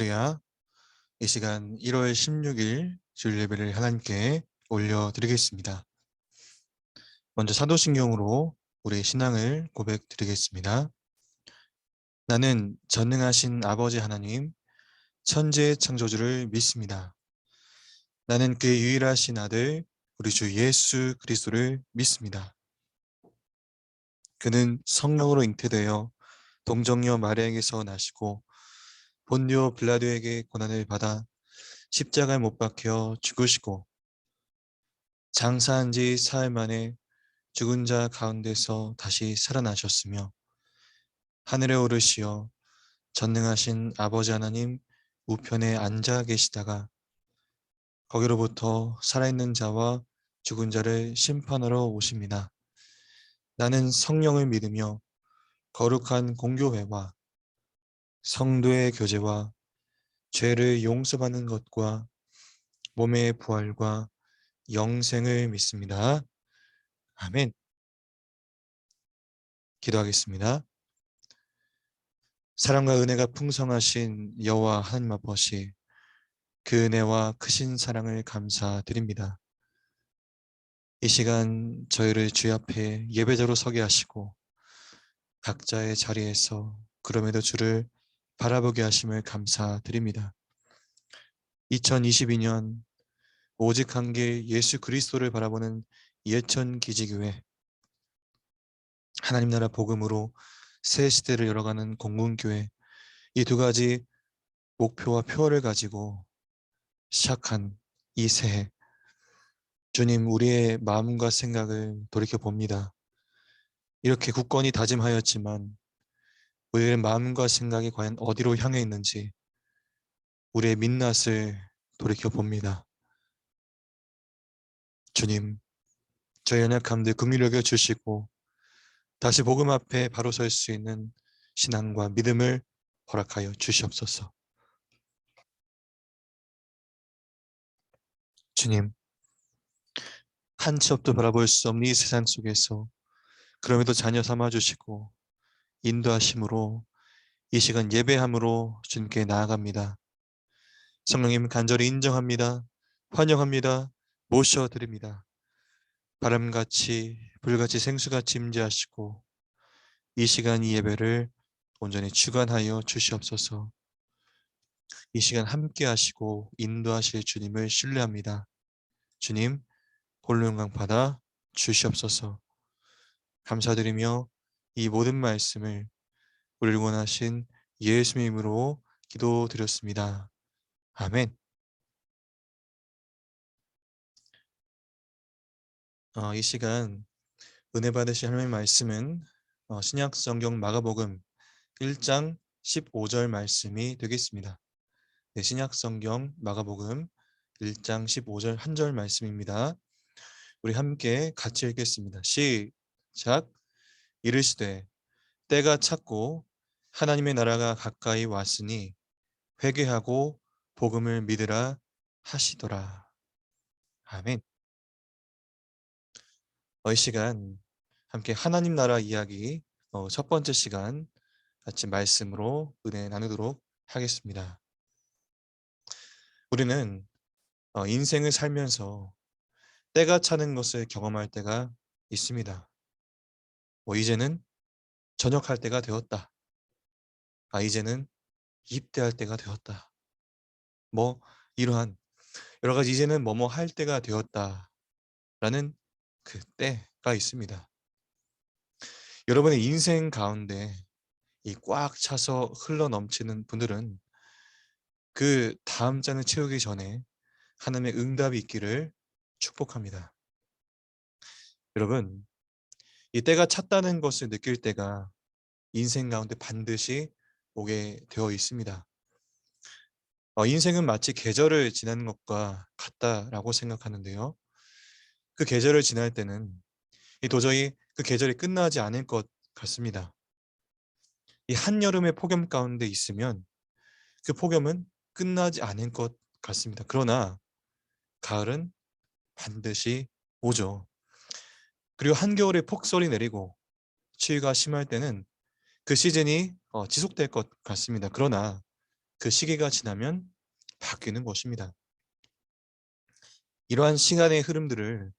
할렐루야. 이 시간 1월 16일 주일 예배를 하나님께 올려드리겠습니다. 먼저 사도신경으로 우리 신앙을 고백드리겠습니다. 나는 전능하신 아버지 하나님, 천지의 창조주를 믿습니다. 나는 그의 유일하신 아들, 우리 주 예수 그리스도를 믿습니다. 그는 성령으로 잉태되어 동정녀 마리아에게서 나시고 본디오 빌라도에게 고난을 받아 십자가에 못 박혀 죽으시고 장사한 지 사흘 만에 죽은 자 가운데서 다시 살아나셨으며 하늘에 오르시어 전능하신 아버지 하나님 우편에 앉아 계시다가 거기로부터 살아있는 자와 죽은 자를 심판하러 오십니다. 나는 성령을 믿으며 거룩한 공교회와 성도의 교제와 죄를 용서받는 것과 몸의 부활과 영생을 믿습니다. 아멘. 기도하겠습니다. 사랑과 은혜가 풍성하신 여호와 하나님 아버지, 그 은혜와 크신 사랑을 감사드립니다. 이 시간 저희를 주의 앞에 예배자로 서게 하시고 각자의 자리에서 그럼에도 주를 바라보게 하심을 감사드립니다. 2022년 오직 한 길 예수 그리스도를 바라보는 예천기지교회, 하나님 나라 복음으로 새 시대를 열어가는 공군교회, 이 두 가지 목표와 표어를 가지고 시작한 이 새해, 주님, 우리의 마음과 생각을 돌이켜 봅니다. 이렇게 굳건히 다짐하였지만 우리의 마음과 생각이 과연 어디로 향해 있는지 우리의 민낯을 돌이켜 봅니다. 주님, 저희 연약함들 긍휼히 여겨 주시고 다시 복음 앞에 바로 설 수 있는 신앙과 믿음을 허락하여 주시옵소서. 주님, 한 치 앞도 바라볼 수 없는 이 세상 속에서 그럼에도 자녀 삼아 주시고 인도하심으로 이 시간 예배함으로 주님께 나아갑니다. 성령님 간절히 인정합니다. 환영합니다. 모셔드립니다. 바람같이 불같이 생수같이 임재하시고 이 시간 이 예배를 온전히 주관하여 주시옵소서. 이 시간 함께 하시고 인도하실 주님을 신뢰합니다. 주님, 홀로 영광 받아 주시옵소서. 감사드리며 이 모든 말씀을 우리를 원하신 예수님의 이름으로 기도드렸습니다. 아멘. 이 시간 은혜 받으실 하나님의 말씀은 신약 성경 마가복음 1장 15절 말씀이 되겠습니다. 네, 신약 성경 마가복음 1장 15절 한 절 말씀입니다. 우리 함께 같이 읽겠습니다. 시작. 이르시되 때가 찼고 하나님의 나라가 가까이 왔으니 회개하고 복음을 믿으라 하시더라. 아멘. 이 시간 함께 하나님 나라 이야기 첫 번째 시간 같이 말씀으로 은혜 나누도록 하겠습니다. 우리는 인생을 살면서 때가 차는 것을 경험할 때가 있습니다. 이제는 전역할 때가 되었다. 이제는 입대할 때가 되었다. 이러한 여러 가지 이제는 뭐뭐 할 때가 되었다라는 그 때가 있습니다. 여러분의 인생 가운데 이 꽉 차서 흘러 넘치는 분들은 그 다음 잔을 채우기 전에 하나님의 응답이 있기를 축복합니다. 여러분, 이 때가 찼다는 것을 느낄 때가 인생 가운데 반드시 오게 되어 있습니다. 인생은 마치 계절을 지나는 것과 같다라고 생각하는데요. 그 계절을 지날 때는 도저히 그 계절이 끝나지 않을 것 같습니다. 이 한여름의 폭염 가운데 있으면 그 폭염은 끝나지 않을 것 같습니다. 그러나 가을은 반드시 오죠. 그리고 한겨울에 폭설이 내리고 추위가 심할 때는 그 시즌이 지속될 것 같습니다. 그러나 그 시기가 지나면 바뀌는 것입니다. 이러한 시간의 흐름들을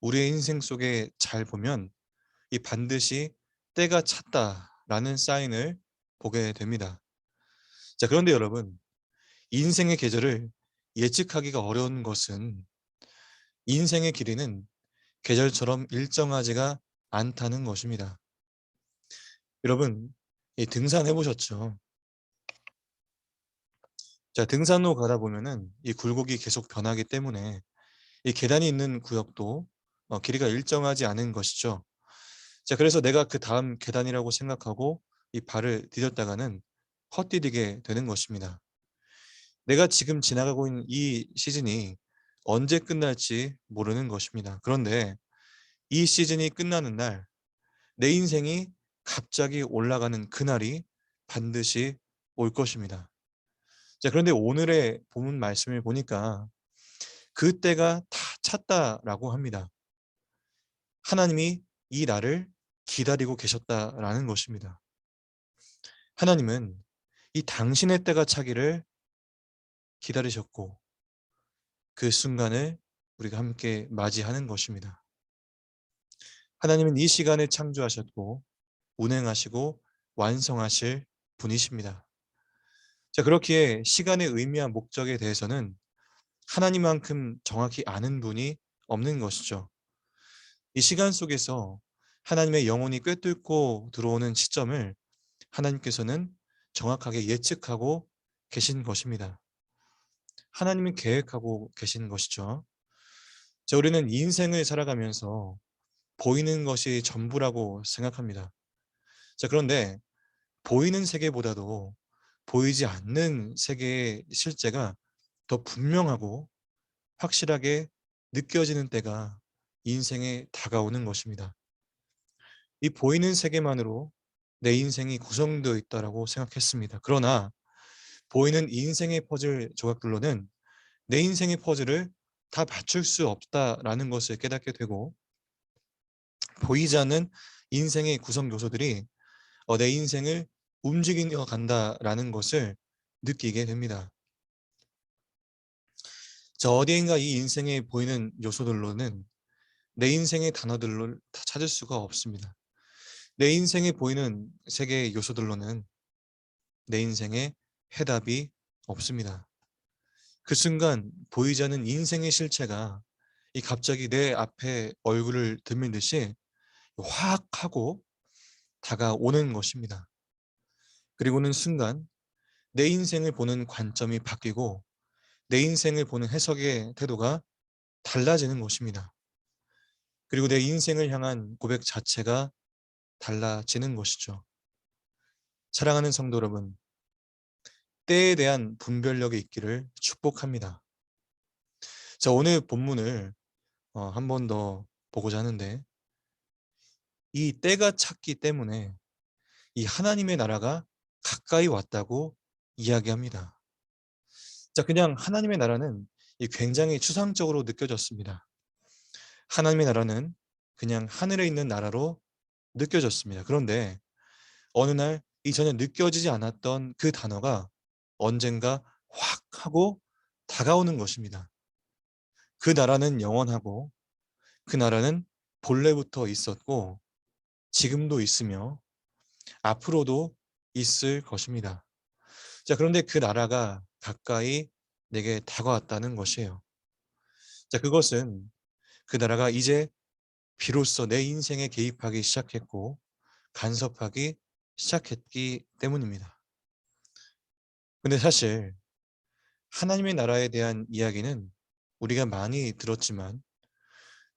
우리의 인생 속에 잘 보면 이 반드시 때가 찼다라는 사인을 보게 됩니다. 자, 그런데 여러분, 인생의 계절을 예측하기가 어려운 것은 인생의 길이는 계절처럼 일정하지가 않다는 것입니다. 여러분, 이 등산해 보셨죠? 자, 등산로 가다 보면은 이 굴곡이 계속 변하기 때문에 이 계단이 있는 구역도 길이가 일정하지 않은 것이죠. 자, 그래서 내가 그 다음 계단이라고 생각하고 이 발을 디뎠다가는 헛디디게 되는 것입니다. 내가 지금 지나가고 있는 이 시즌이 언제 끝날지 모르는 것입니다. 그런데 이 시즌이 끝나는 날, 내 인생이 갑자기 올라가는 그날이 반드시 올 것입니다. 자, 그런데 오늘의 본문 말씀을 보니까 그때가 다 찼다라고 합니다. 하나님이 이 날을 기다리고 계셨다라는 것입니다. 하나님은 이 당신의 때가 차기를 기다리셨고 그 순간을 우리가 함께 맞이하는 것입니다. 하나님은 이 시간을 창조하셨고 운행하시고 완성하실 분이십니다. 자, 그렇기에 시간의 의미와 목적에 대해서는 하나님만큼 정확히 아는 분이 없는 것이죠. 이 시간 속에서 하나님의 영혼이 꿰뚫고 들어오는 시점을 하나님께서는 정확하게 예측하고 계신 것입니다. 하나님은 계획하고 계신 것이죠. 자, 우리는 인생을 살아가면서 보이는 것이 전부라고 생각합니다. 자, 그런데 보이는 세계보다도 보이지 않는 세계의 실제가 더 분명하고 확실하게 느껴지는 때가 인생에 다가오는 것입니다. 이 보이는 세계만으로 내 인생이 구성되어 있다고 생각했습니다. 그러나 보이는 인생의 퍼즐 조각들로는 내 인생의 퍼즐을 다 맞출 수 없다라는 것을 깨닫게 되고 보이지 않는 인생의 구성 요소들이 내 인생을 움직이며 간다라는 것을 느끼게 됩니다. 저 어디인가 이 인생에 보이는 요소들로는 내 인생의 단어들을 다 찾을 수가 없습니다. 내 인생에 보이는 세계의 요소들로는 내 인생에 해답이 없습니다. 그 순간 보이지 않는 인생의 실체가 이 갑자기 내 앞에 얼굴을 들밀듯이 확 하고 다가오는 것입니다. 그리고는 순간 내 인생을 보는 관점이 바뀌고 내 인생을 보는 해석의 태도가 달라지는 것입니다. 그리고 내 인생을 향한 고백 자체가 달라지는 것이죠. 사랑하는 성도 여러분, 때에 대한 분별력이 있기를 축복합니다. 자, 오늘 본문을 한 번 더 보고자 하는데 이 때가 찼기 때문에 이 하나님의 나라가 가까이 왔다고 이야기합니다. 자, 그냥 하나님의 나라는 굉장히 추상적으로 느껴졌습니다. 하나님의 나라는 그냥 하늘에 있는 나라로 느껴졌습니다. 그런데 어느 날 이 전에 느껴지지 않았던 그 단어가 언젠가 확 하고 다가오는 것입니다. 그 나라는 영원하고 그 나라는 본래부터 있었고 지금도 있으며 앞으로도 있을 것입니다. 자, 그런데 그 나라가 가까이 내게 다가왔다는 것이에요. 자, 그것은 그 나라가 이제 비로소 내 인생에 개입하기 시작했고 간섭하기 시작했기 때문입니다. 근데 사실 하나님의 나라에 대한 이야기는 우리가 많이 들었지만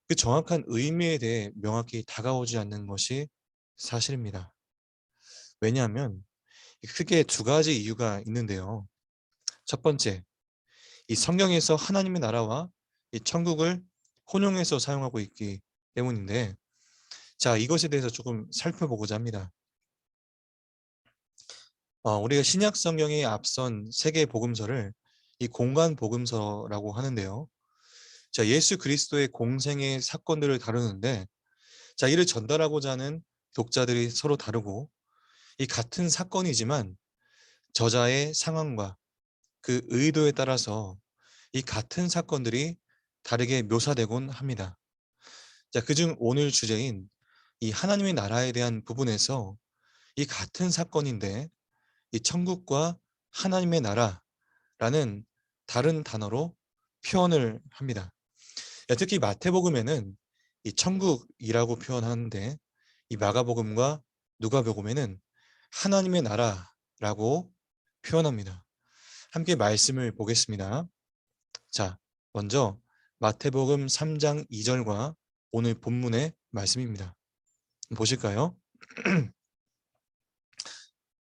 그 정확한 의미에 대해 명확히 다가오지 않는 것이 사실입니다. 왜냐하면 크게 두 가지 이유가 있는데요. 첫 번째, 이 성경에서 하나님의 나라와 이 천국을 혼용해서 사용하고 있기 때문인데, 자, 이것에 대해서 조금 살펴보고자 합니다. 우리가 신약 성경에 앞선 세 개의 복음서를 이 공간 복음서라고 하는데요. 자, 예수 그리스도의 공생의 사건들을 다루는데, 자, 이를 전달하고자 하는 독자들이 서로 다르고, 이 같은 사건이지만 저자의 상황과 그 의도에 따라서 이 같은 사건들이 다르게 묘사되곤 합니다. 자, 그중 오늘 주제인 이 하나님의 나라에 대한 부분에서 이 같은 사건인데 이 천국과 하나님의 나라라는 다른 단어로 표현을 합니다. 특히 마태복음에는 이 천국이라고 표현하는데 이 마가복음과 누가복음에는 하나님의 나라라고 표현합니다. 함께 말씀을 보겠습니다. 자, 먼저 마태복음 3장 2절과 오늘 본문의 말씀입니다. 보실까요?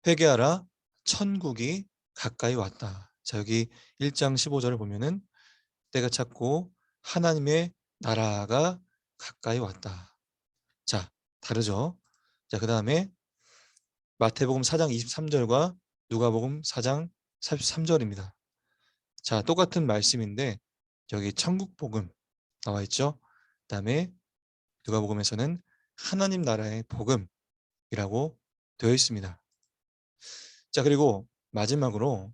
회개하라, 천국이 가까이 왔다. 자, 여기 1장 15절을 보면은 때가 찼고 하나님의 나라가 가까이 왔다. 자, 다르죠? 자, 그 다음에 마태복음 4장 23절과 누가복음 4장 43절입니다. 자, 똑같은 말씀인데 여기 천국복음 나와 있죠? 그 다음에 누가복음에서는 하나님 나라의 복음이라고 되어 있습니다. 자, 그리고 마지막으로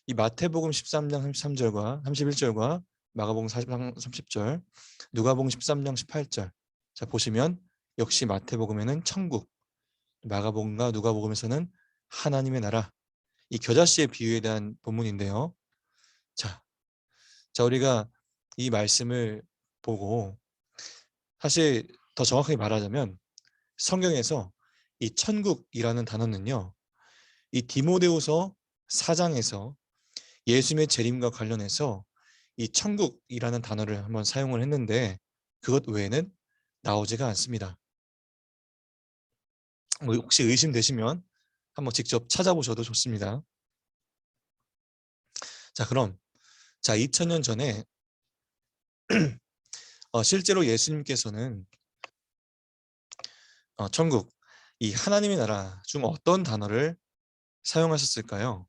이 마태복음 13장 33절과 31절과 마가복음 40장 30절, 누가복음 13장 18절. 자, 보시면 역시 마태복음에는 천국, 마가복음과 누가복음에서는 하나님의 나라, 이 겨자씨의 비유에 대한 본문인데요. 자, 우리가 이 말씀을 보고 사실 더 정확하게 말하자면 성경에서 이 천국이라는 단어는요. 이 디모데후서 4장에서 예수님의 재림과 관련해서 이 천국이라는 단어를 한번 사용을 했는데 그것 외에는 나오지가 않습니다. 혹시 의심되시면 한번 직접 찾아보셔도 좋습니다. 자, 그럼 2000년 전에 실제로 예수님께서는 천국, 이 하나님의 나라 중 어떤 단어를 사용하셨을까요?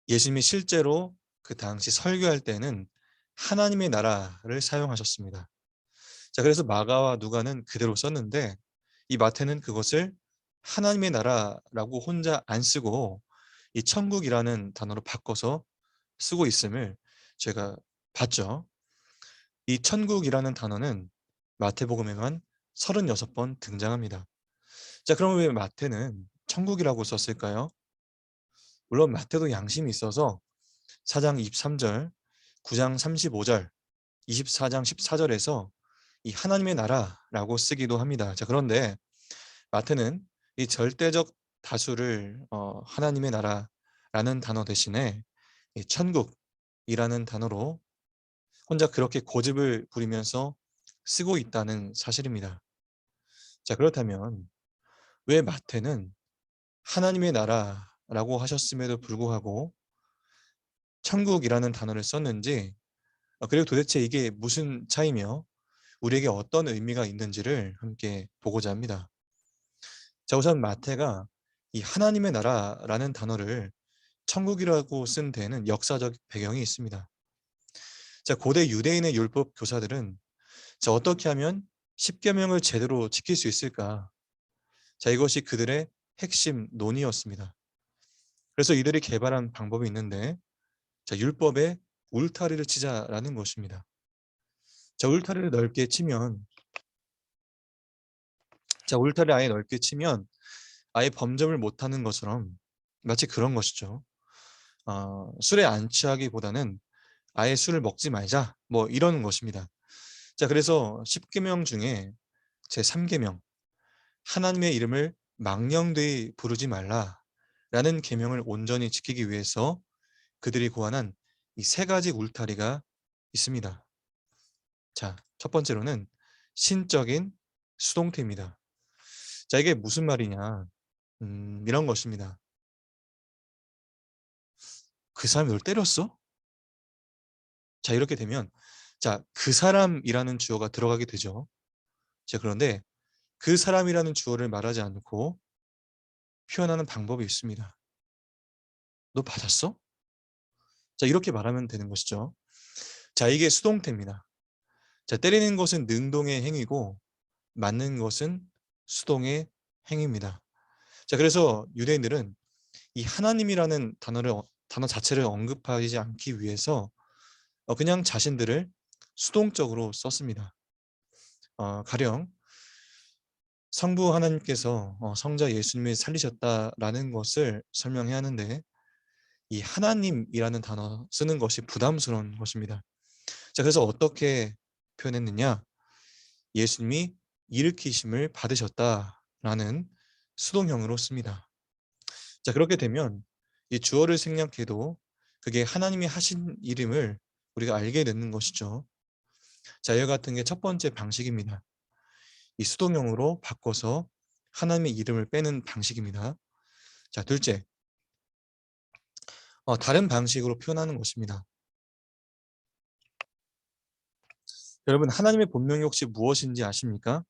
예수님이 실제로 그 당시 설교할 때는 하나님의 나라를 사용하셨습니다. 자, 그래서 마가와 누가는 그대로 썼는데 이 마태는 그것을 하나님의 나라라고 혼자 안 쓰고 이 천국이라는 단어로 바꿔서 쓰고 있음을 제가 봤죠. 이 천국이라는 단어는 마태복음에만 36번 등장합니다. 자, 그럼 왜 마태는 천국이라고 썼을까요? 물론 마태도 양심이 있어서 4장 23절, 9장 35절, 24장 14절에서 이 하나님의 나라라고 쓰기도 합니다. 자, 그런데 마태는 이 절대적 다수를 하나님의 나라라는 단어 대신에 이 천국이라는 단어로 혼자 그렇게 고집을 부리면서 쓰고 있다는 사실입니다. 자, 그렇다면 왜 마태는 하나님의 나라라고 하셨음에도 불구하고 천국이라는 단어를 썼는지, 그리고 도대체 이게 무슨 차이며 우리에게 어떤 의미가 있는지를 함께 보고자 합니다. 자, 우선 마태가 이 하나님의 나라라는 단어를 천국이라고 쓴 데에는 역사적 배경이 있습니다. 자, 고대 유대인의 율법 교사들은 어떻게 하면 십계명을 제대로 지킬 수 있을까? 자, 이것이 그들의 핵심 논의였습니다. 그래서 이들이 개발한 방법이 있는데, 자, 율법에 울타리를 치자라는 것입니다. 자, 울타리를 넓게 치면, 울타리 아예 넓게 치면 아예 범접을 못하는 것처럼 마치 그런 것이죠. 술에 안 취하기보다는 아예 술을 먹지 말자, 뭐 이런 것입니다. 자, 그래서 10계명 중에 제 3계명, 하나님의 이름을 망령되이 부르지 말라라는 계명을 온전히 지키기 위해서 그들이 고안한 이 세 가지 울타리가 있습니다. 자, 첫 번째로는 신적인 수동태입니다. 자, 이게 무슨 말이냐? 이런 것입니다. 그 사람이 널 때렸어? 자, 이렇게 되면 그 사람이라는 주어가 들어가게 되죠. 자, 그런데 그 사람이라는 주어를 말하지 않고 표현하는 방법이 있습니다. 너 받았어? 자, 이렇게 말하면 되는 것이죠. 자, 이게 수동태입니다. 자, 때리는 것은 능동의 행위고 맞는 것은 수동의 행위입니다. 자, 그래서 유대인들은 이 하나님이라는 단어 자체를 언급하지 않기 위해서 그냥 자신들을 수동적으로 썼습니다. 가령 성부 하나님께서 성자 예수님을 살리셨다라는 것을 설명해야 하는데 이 하나님이라는 단어 쓰는 것이 부담스러운 것입니다. 자, 그래서 어떻게 표현했느냐? 예수님이 일으키심을 받으셨다라는 수동형으로 씁니다. 자, 그렇게 되면 이 주어를 생략해도 그게 하나님이 하신 이름을 우리가 알게 되는 것이죠. 자, 이와 같은 게 첫 번째 방식입니다. 이 수동형으로 바꿔서 하나님의 이름을 빼는 방식입니다. 자, 둘째, 다른 방식으로 표현하는 것입니다. 여러분, 하나님의 본명이 혹시 무엇인지 아십니까?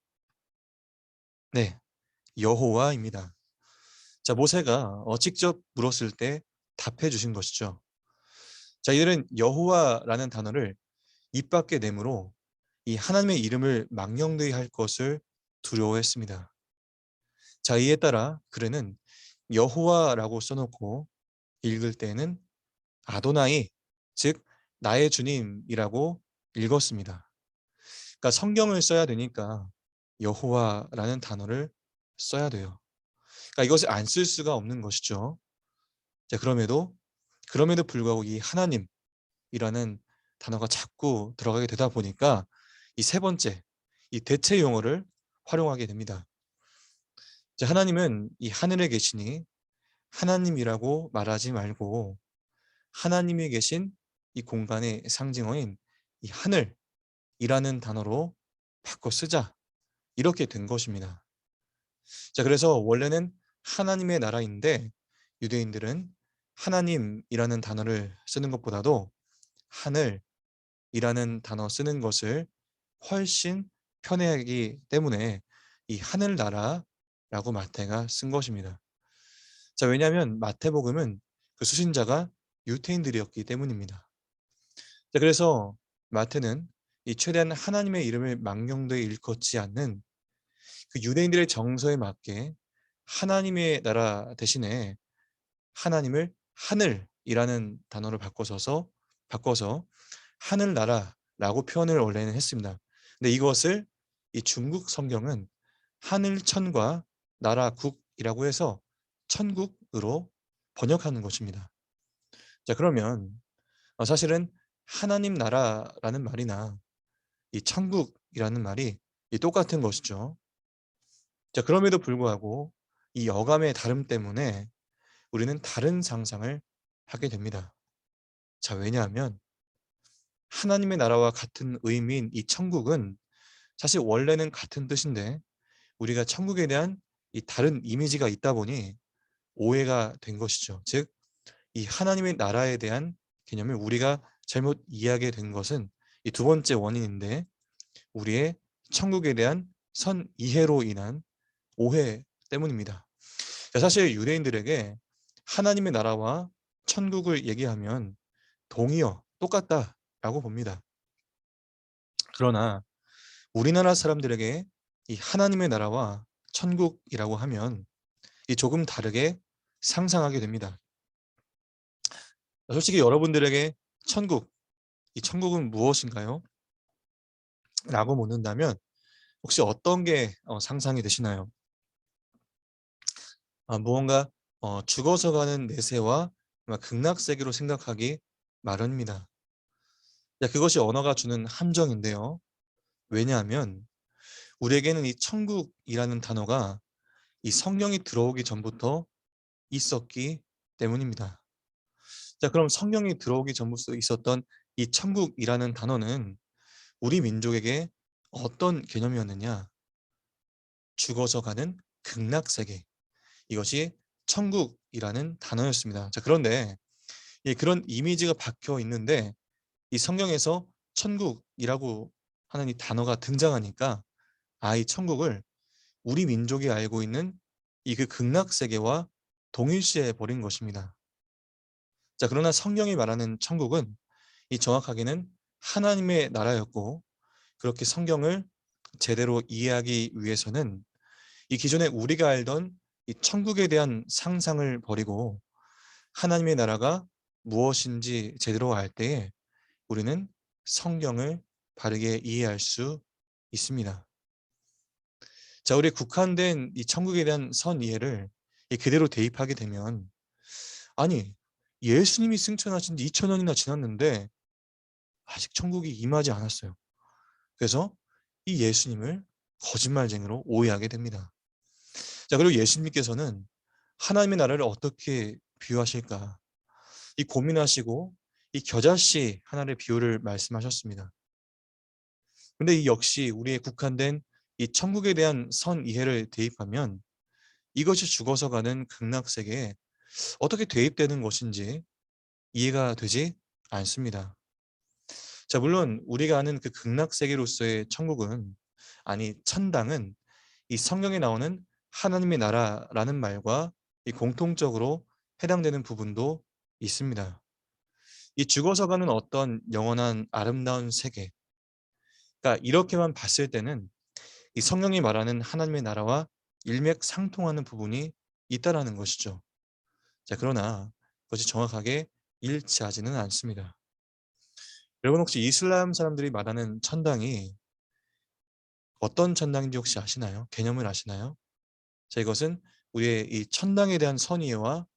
네, 여호와입니다. 자, 모세가 직접 물었을 때 답해 주신 것이죠. 자, 이들은 여호와라는 단어를 입 밖에 내므로 이 하나님의 이름을 망령되이 할 것을 두려워했습니다. 자, 이에 따라 그는 여호와라고 써놓고 읽을 때는 아도나이, 즉 나의 주님이라고 읽었습니다. 그러니까 성경을 써야 되니까 여호와라는 단어를 써야 돼요. 그러니까 이것을 안 쓸 수가 없는 것이죠. 자, 그럼에도 불구하고 이 하나님이라는 단어가 자꾸 들어가게 되다 보니까 이 세 번째, 이 대체 용어를 활용하게 됩니다. 자, 하나님은 이 하늘에 계시니 하나님이라고 말하지 말고 하나님이 계신 이 공간의 상징어인 이 하늘이라는 단어로 바꿔 쓰자. 이렇게 된 것입니다. 자, 그래서 원래는 하나님의 나라인데 유대인들은 하나님이라는 단어를 쓰는 것보다도 하늘이라는 단어 쓰는 것을 훨씬 편해하기 때문에 이 하늘나라라고 마태가 쓴 것입니다. 자, 왜냐하면 마태복음은 그 수신자가 유태인들이었기 때문입니다. 자, 그래서 마태는 이 최대한 하나님의 이름을 망령되이 일컫지 않는 그 유대인들의 정서에 맞게 하나님의 나라 대신에 하나님을 하늘이라는 단어를 바꿔서 하늘나라라고 표현을 원래는 했습니다. 근데 이것을 이 중국 성경은 하늘천과 나라국이라고 해서 천국으로 번역하는 것입니다. 자, 그러면 사실은 하나님 나라라는 말이나 이 천국이라는 말이 똑같은 것이죠. 자, 그럼에도 불구하고 이 어감의 다름 때문에 우리는 다른 상상을 하게 됩니다. 자, 왜냐하면 하나님의 나라와 같은 의미인 이 천국은 사실 원래는 같은 뜻인데 우리가 천국에 대한 이 다른 이미지가 있다 보니 오해가 된 것이죠. 즉, 이 하나님의 나라에 대한 개념을 우리가 잘못 이해하게 된 것은 이 두 번째 원인인데 우리의 천국에 대한 선이해로 인한 오해 때문입니다. 사실 유대인들에게 하나님의 나라와 천국을 얘기하면 동의어, 똑같다라고 봅니다. 그러나 우리나라 사람들에게 이 하나님의 나라와 천국이라고 하면 이 조금 다르게 상상하게 됩니다. 솔직히 여러분들에게 이 천국은 무엇인가요? 라고 묻는다면 혹시 어떤 게 상상이 되시나요? 무언가 죽어서 가는 내세와 극락세계로 생각하기 마련입니다. 그것이 언어가 주는 함정인데요. 왜냐하면 우리에게는 이 천국이라는 단어가 이 성경이 들어오기 전부터 있었기 때문입니다. 자, 그럼 성경이 들어오기 전부터 있었던 이 천국이라는 단어는 우리 민족에게 어떤 개념이었느냐? 죽어서 가는 극락세계. 이것이 천국이라는 단어였습니다. 자, 그런데 그런 이미지가 박혀 있는데 이 성경에서 천국이라고 하는 이 단어가 등장하니까 이 천국을 우리 민족이 알고 있는 이 그 극락세계와 동일시해 버린 것입니다. 자, 그러나 성경이 말하는 천국은 이 정확하게는 하나님의 나라였고 그렇게 성경을 제대로 이해하기 위해서는 이 기존에 우리가 알던 이 천국에 대한 상상을 버리고 하나님의 나라가 무엇인지 제대로 알 때에 우리는 성경을 바르게 이해할 수 있습니다. 자, 우리 국한된 이 천국에 대한 선 이해를 그대로 대입하게 되면, 아니, 예수님이 승천하신 지 2000년이나 지났는데 아직 천국이 임하지 않았어요. 그래서 이 예수님을 거짓말쟁이로 오해하게 됩니다. 자, 그리고 예수님께서는 하나님의 나라를 어떻게 비유하실까? 이 고민하시고 이 겨자씨 하나의 비유를 말씀하셨습니다. 근데 이 역시 우리의 국한된 이 천국에 대한 선 이해를 대입하면 이것이 죽어서 가는 극락세계에 어떻게 대입되는 것인지 이해가 되지 않습니다. 자, 물론 우리가 아는 그 극락세계로서의 천국은, 아니 천당은, 이 성경에 나오는 하나님의 나라라는 말과 이 공통적으로 해당되는 부분도 있습니다. 이 죽어서 가는 어떤 영원한 아름다운 세계, 그러니까 이렇게만 봤을 때는 이 성경이 말하는 하나님의 나라와 일맥상통하는 부분이 있다라는 것이죠. 자, 그러나 그것이 정확하게 일치하지는 않습니다. 여러분, 혹시 이슬람 사람들이 말하는 천당이 어떤 천당인지 혹시 아시나요? 개념을 아시나요? 자, 이것은 우리의 이 천당에 대한 선의와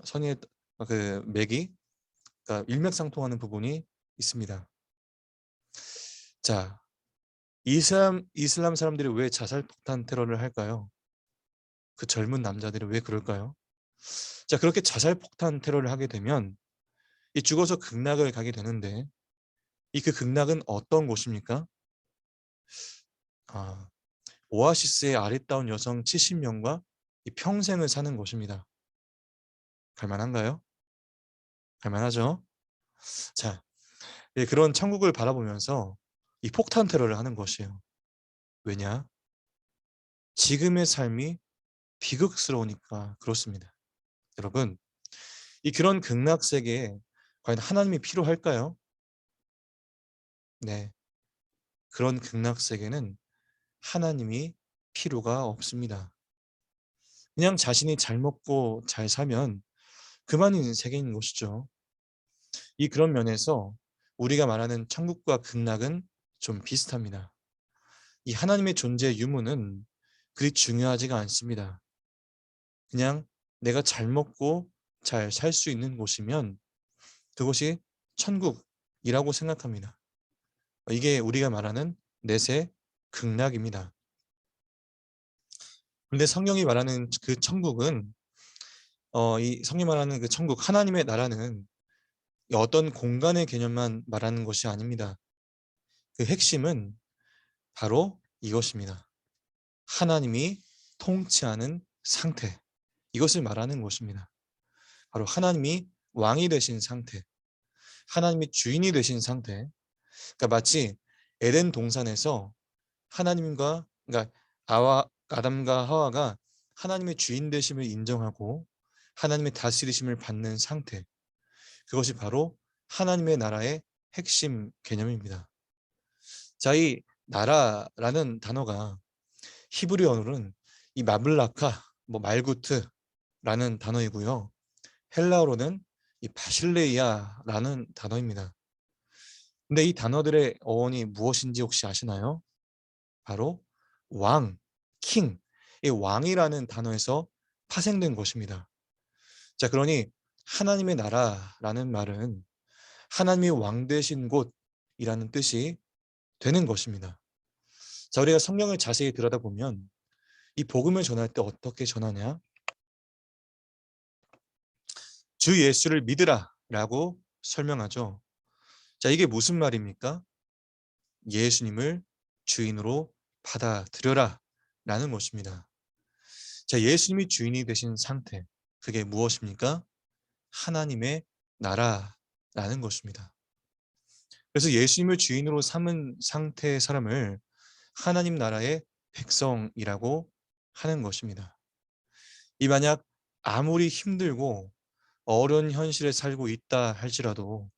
선의의 그 맥이, 그러니까 일맥상통하는 부분이 있습니다. 자, 이슬람 사람들이 왜 자살 폭탄 테러를 할까요? 그 젊은 남자들이 왜 그럴까요? 자, 그렇게 자살 폭탄 테러를 하게 되면 이 죽어서 극락을 가게 되는데, 이 그 극락은 어떤 곳입니까? 아, 오아시스의 아리따운 여성 70명과 이 평생을 사는 곳입니다. 갈만한가요? 갈만하죠? 자, 그런 천국을 바라보면서 이 폭탄 테러를 하는 것이에요. 왜냐? 지금의 삶이 비극스러우니까 그렇습니다. 여러분, 이 그런 극락 세계에 과연 하나님이 필요할까요? 네, 그런 극락 세계는 하나님이 필요가 없습니다. 그냥 자신이 잘 먹고 잘 사면 그만인 세계인 것이죠. 이 그런 면에서 우리가 말하는 천국과 극락은 좀 비슷합니다. 이 하나님의 존재 유무는 그리 중요하지가 않습니다. 그냥 내가 잘 먹고 잘 살 수 있는 곳이면 그것이 천국이라고 생각합니다. 이게 우리가 말하는 내세 극락입니다. 근데 성경이 말하는 그 천국은, 이 성경이 말하는 그 천국, 하나님의 나라는 어떤 공간의 개념만 말하는 것이 아닙니다. 그 핵심은 바로 이것입니다. 하나님이 통치하는 상태, 이것을 말하는 것입니다. 바로 하나님이 왕이 되신 상태, 하나님이 주인이 되신 상태. 그러니까 마치 에덴 동산에서 하나님과, 그러니까 아담과 하와가 하나님의 주인 되심을 인정하고 하나님의 다스리심을 받는 상태, 그것이 바로 하나님의 나라의 핵심 개념입니다. 자, 이 나라라는 단어가 히브리어로는 이 마블라카, 뭐 말구트라는 단어이고요. 헬라어로는 이 바실레이아라는 단어입니다. 근데 이 단어들의 어원이 무엇인지 혹시 아시나요? 바로 왕, 킹, 이 왕이라는 단어에서 파생된 것입니다. 자, 그러니 하나님의 나라라는 말은 하나님이 왕 되신 곳이라는 뜻이 되는 것입니다. 자, 우리가 성경을 자세히 들여다보면 이 복음을 전할 때 어떻게 전하냐? 주 예수를 믿으라 라고 설명하죠. 자, 이게 무슨 말입니까? 예수님을 주인으로 받아들여라 라는 것입니다. 자, 예수님이 주인이 되신 상태, 그게 무엇입니까? 하나님의 나라라는 것입니다. 그래서 예수님을 주인으로 삼은 상태의 사람을 하나님 나라의 백성이라고 하는 것입니다. 이 만약 아무리 힘들고 어려운 현실에 살고 있다 할지라도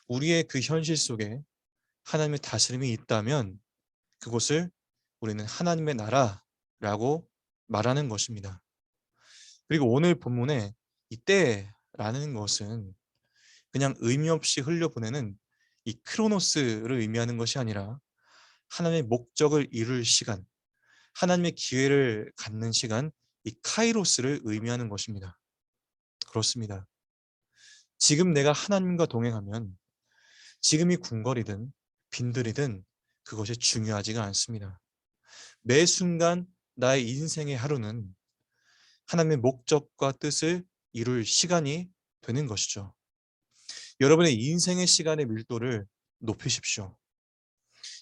우리의 그 현실 속에 하나님의 다스림이 있다면 그곳을 우리는 하나님의 나라라고 말하는 것입니다. 그리고 오늘 본문에 이 것은 그냥 의미 없이 흘려보내는 이 크로노스를 의미하는 것이 아니라 하나님의 목적을 이룰 시간, 하나님의 기회를 갖는 시간, 이 카이로스를 의미하는 것입니다. 그렇습니다. 지금 내가 하나님과 동행하면 지금이 궁궐이든 빈들이든 그것이 중요하지가 않습니다. 매 순간 나의 인생의 하루는 하나님의 목적과 뜻을 이룰 시간이 되는 것이죠. 여러분의 인생의 시간의 밀도를 높이십시오.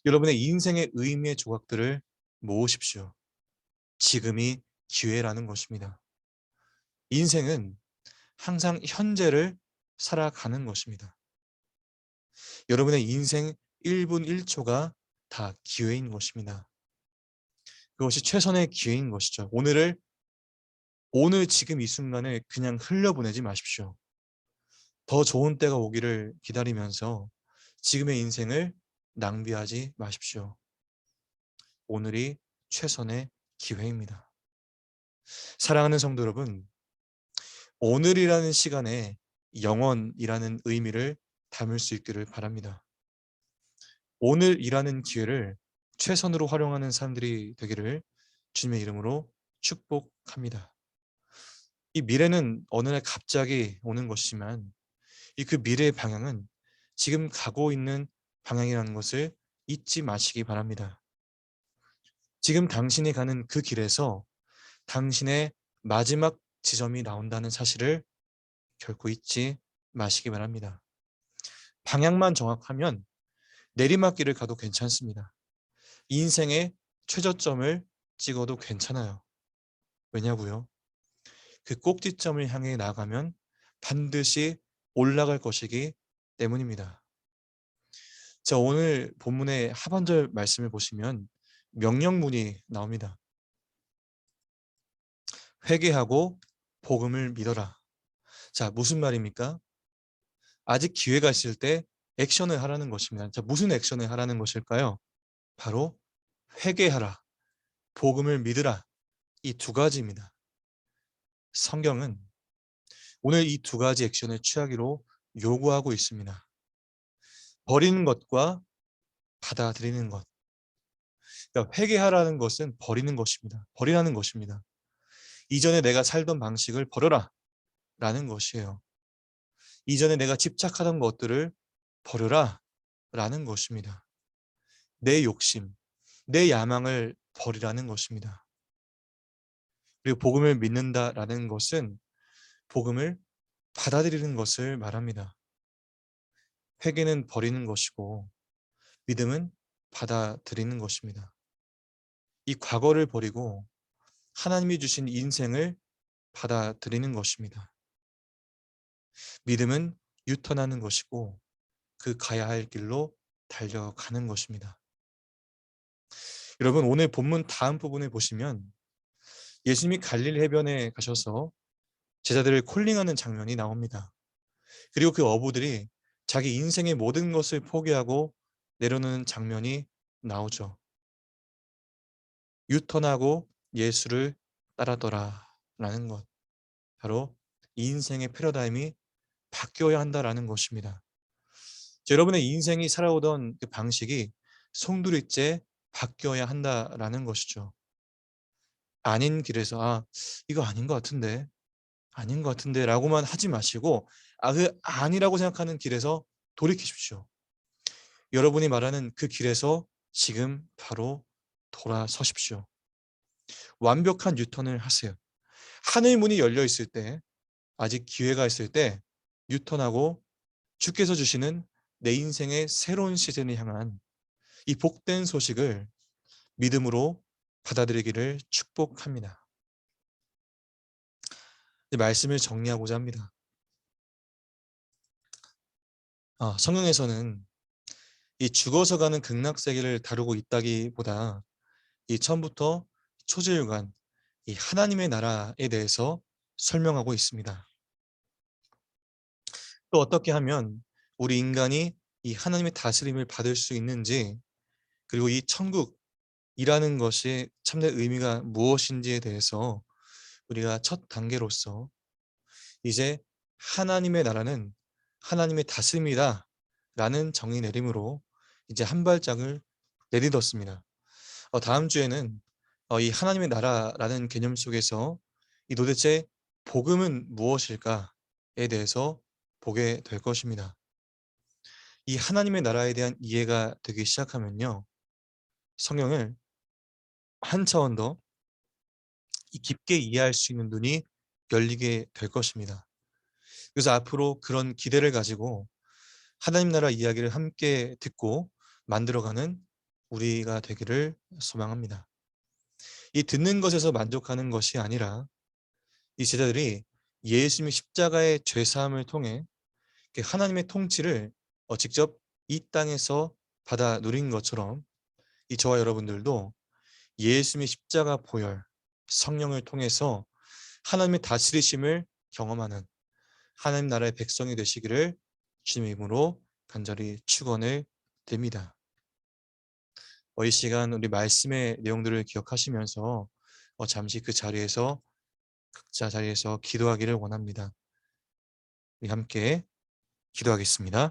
여러분의 인생의 의미의 조각들을 모으십시오. 지금이 기회라는 것입니다. 인생은 항상 현재를 살아가는 것입니다. 여러분의 인생 1분 1초가 다 기회인 것입니다. 그것이 최선의 기회인 것이죠. 오늘 지금 이 순간을 그냥 흘려보내지 마십시오. 더 좋은 때가 오기를 기다리면서 지금의 인생을 낭비하지 마십시오. 오늘이 최선의 기회입니다. 사랑하는 성도 여러분, 오늘이라는 시간에 영원이라는 의미를 담을 수 있기를 바랍니다. 오늘이라는 기회를 최선으로 활용하는 사람들이 되기를 주님의 이름으로 축복합니다. 이 미래는 어느 날 갑자기 오는 것이지만 그 미래의 방향은 지금 가고 있는 방향이라는 것을 잊지 마시기 바랍니다. 지금 당신이 가는 그 길에서 당신의 마지막 지점이 나온다는 사실을 결코 잊지 마시기 바랍니다. 방향만 정확하면 내리막길을 가도 괜찮습니다. 인생의 최저점을 찍어도 괜찮아요. 왜냐고요? 그 꼭지점을 향해 나가면 반드시 올라갈 것이기 때문입니다. 자, 오늘 본문의 하반절 말씀을 보시면 명령문이 나옵니다. 회개하고 복음을 믿어라. 자, 무슨 말입니까? 아직 기회가 있을 때 액션을 하라는 것입니다. 자, 무슨 액션을 하라는 것일까요? 바로 회개하라, 복음을 믿으라. 이 두 가지입니다. 성경은 오늘 이 두 가지 액션을 취하기로 요구하고 있습니다. 버리는 것과 받아들이는 것. 그러니까 회개하라는 것은 버리는 것입니다. 버리라는 것입니다. 이전에 내가 살던 방식을 버려라 라는 것이에요. 이전에 내가 집착하던 것들을 버려라 라는 것입니다. 내 욕심, 내 야망을 버리라는 것입니다. 그리고 복음을 믿는다라는 것은 복음을 받아들이는 것을 말합니다. 회개는 버리는 것이고 믿음은 받아들이는 것입니다. 이 과거를 버리고 하나님이 주신 인생을 받아들이는 것입니다. 믿음은 유턴하는 것이고 그 가야 할 길로 달려가는 것입니다. 여러분, 오늘 본문 다음 부분에 보시면 예수님이 갈릴리 해변에 가셔서 제자들을 콜링하는 장면이 나옵니다. 그리고 그 어부들이 자기 인생의 모든 것을 포기하고 내려놓는 장면이 나오죠. 유턴하고 예수를 따르더라 라는 것. 바로 이 인생의 패러다임이 바뀌어야 한다라는 것입니다. 여러분의 인생이 살아오던 그 방식이 송두리째 바뀌어야 한다라는 것이죠. 아닌 길에서 이거 아닌 것 같은데 아닌 것 같은데 라고만 하지 마시고 그 아니라고 생각하는 길에서 돌이키십시오. 여러분이 말하는 그 길에서 지금 바로 돌아서십시오. 완벽한 유턴을 하세요. 하늘 문이 열려 있을 때, 아직 기회가 있을 때 유턴하고 주께서 주시는 내 인생의 새로운 시즌을 향한 이 복된 소식을 믿음으로 받아들이기를 축복합니다. 말씀을 정리하고자 합니다. 성경에서는 이 죽어서 가는 극락세계를 다루고 있다기보다 이 처음부터 초지일관 이 하나님의 나라에 대해서 설명하고 있습니다. 또 어떻게 하면 우리 인간이 이 하나님의 다스림을 받을 수 있는지, 그리고 이 천국이라는 것이 참된 의미가 무엇인지에 대해서 우리가 첫 단계로서 이제 하나님의 나라는 하나님의 다스림이다 라는 정의 내림으로 이제 한 발짝을 내딛었습니다. 다음 주에는 이 하나님의 나라라는 개념 속에서 이 도대체 복음은 무엇일까에 대해서 보게 될 것입니다. 이 하나님의 나라에 대한 이해가 되기 시작하면요, 성경을 한 차원 더 깊게 이해할 수 있는 눈이 열리게 될 것입니다. 그래서 앞으로 그런 기대를 가지고 하나님 나라 이야기를 함께 듣고 만들어가는 우리가 되기를 소망합니다. 이 듣는 것에서 만족하는 것이 아니라 이 제자들이 예수님의 십자가의 죄사함을 통해 하나님의 통치를 직접 이 땅에서 받아 누린 것처럼 이 저와 여러분들도 예수님의 십자가 보혈, 성령을 통해서 하나님의 다스리심을 경험하는 하나님 나라의 백성이 되시기를 주님의 이름으로 간절히 축원을 드립니다. 이 시간 우리 말씀의 내용들을 기억하시면서 잠시 그 자리에서 각자 자리에서 기도하기를 원합니다. 우리 함께 기도하겠습니다.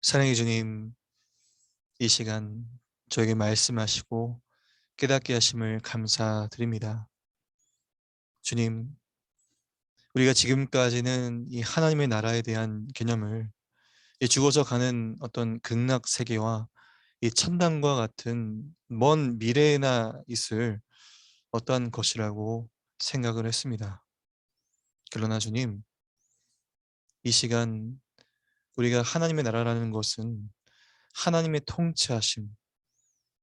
사랑의 주님, 이 시간 저에게 말씀하시고 깨닫게 하심을 감사드립니다. 주님, 우리가 지금까지는 이 하나님의 나라에 대한 개념을 이 죽어서 가는 어떤 극락 세계와 이 천당과 같은 먼 미래에나 있을 어떠한 것이라고 생각을 했습니다. 그러나 주님, 이 시간 우리가 하나님의 나라라는 것은 하나님의 통치하심,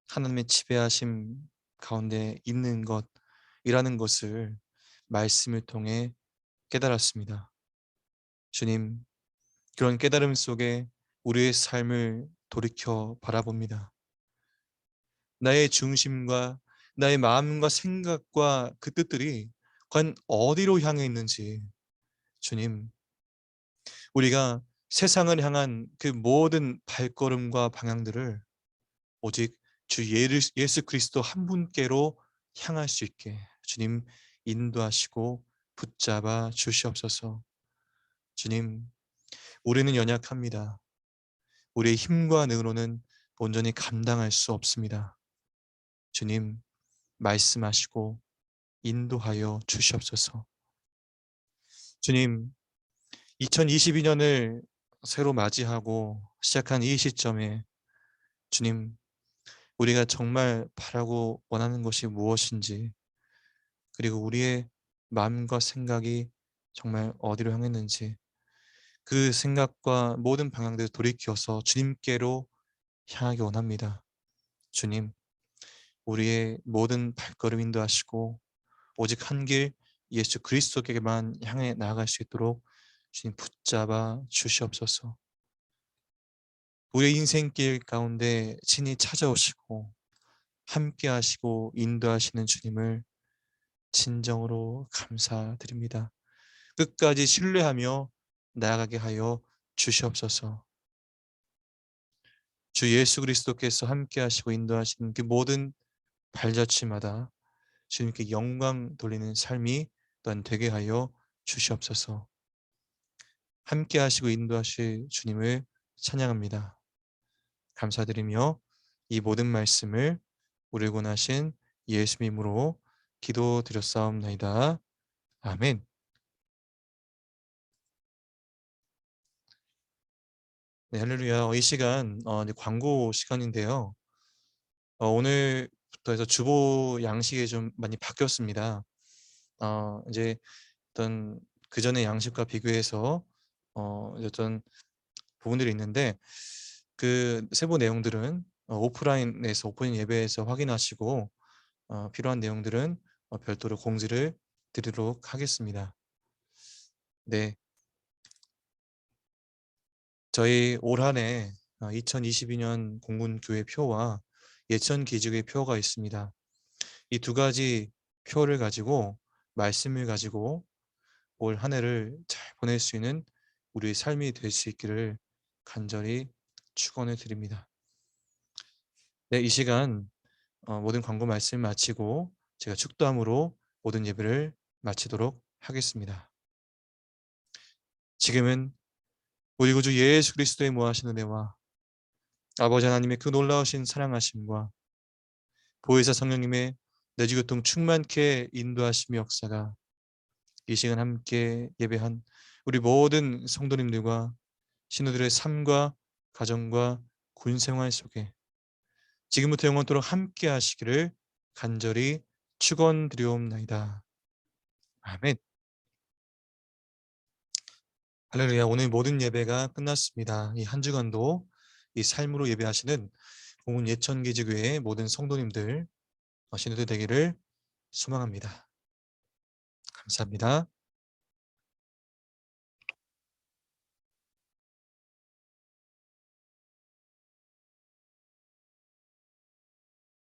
하나님의 지배하심 가운데 있는 것이라는 것을 말씀을 통해 깨달았습니다. 주님, 그런 깨달음 속에 우리의 삶을 돌이켜 바라봅니다. 나의 중심과 나의 마음과 생각과 그 뜻들이 과연 어디로 향해 있는지, 주님, 우리가 세상을 향한 그 모든 발걸음과 방향들을 오직 주 예수 그리스도 한 분께로 향할 수 있게 주님 인도하시고 붙잡아 주시옵소서. 주님, 우리는 연약합니다. 우리의 힘과 능으로는 온전히 감당할 수 없습니다. 주님, 말씀하시고 인도하여 주시옵소서. 주님, 2022년을 새로 맞이하고 시작한 이 시점에 주님, 우리가 정말 바라고 원하는 것이 무엇인지, 그리고 우리의 마음과 생각이 정말 어디로 향했는지 그 생각과 모든 방향들을 돌이켜서 주님께로 향하기 원합니다. 주님, 우리의 모든 발걸음 인도하시고 오직 한 길 예수 그리스도께만 향해 나아갈 수 있도록 주님 붙잡아 주시옵소서. 우리의 인생길 가운데 친히 찾아오시고 함께 하시고 인도하시는 주님을 진정으로 감사드립니다. 끝까지 신뢰하며 나아가게 하여 주시옵소서. 주 예수 그리스도께서 함께 하시고 인도하시는 그 모든 발자취마다 주님께 영광 돌리는 삶이 또한 되게 하여 주시옵소서. 함께 하시고 인도하실 주님을 찬양합니다. 감사드리며 이 모든 말씀을 우리를 원하신 예수님으로 기도드렸사옵나이다. 아멘. 네, 할렐루야. 이 시간 이제 광고 시간인데요. 오늘부터 해서 주보 양식이 좀 많이 바뀌었습니다. 이제 어떤 그전의 양식과 비교해서 이제 어떤 부분들이 있는데 그 세부 내용들은 오프라인에서 오프닝 예배에서 확인하시고 필요한 내용들은 별도로 공지를 드리도록 하겠습니다. 네, 저희 올 한해 2022년 공군교회 표와 예천 기지국의 표가 있습니다. 이 두 가지 표를 가지고 말씀을 가지고 올 한 해를 잘 보낼 수 있는 우리의 삶이 될 수 있기를 간절히 축원을 드립니다. 네, 이 시간 모든 광고 말씀 마치고 제가 축도함으로 모든 예배를 마치도록 하겠습니다. 지금은 우리 구주 예수 그리스도의 무하신 은혜와 아버지 하나님의 그 놀라우신 사랑하심과 보혜사 성령님의 내주교통 충만케 인도하심의 역사가 이 시간 함께 예배한 우리 모든 성도님들과 신우들의 삶과 가정과 군 생활 속에 지금부터 영원토록 함께 하시기를 간절히 축원드리옵나이다. 아멘. 할렐루야. 오늘 모든 예배가 끝났습니다. 이 한 주간도 이 삶으로 예배하시는 공군 예천기지교회 모든 성도님들 신우들 되기를 소망합니다. 감사합니다.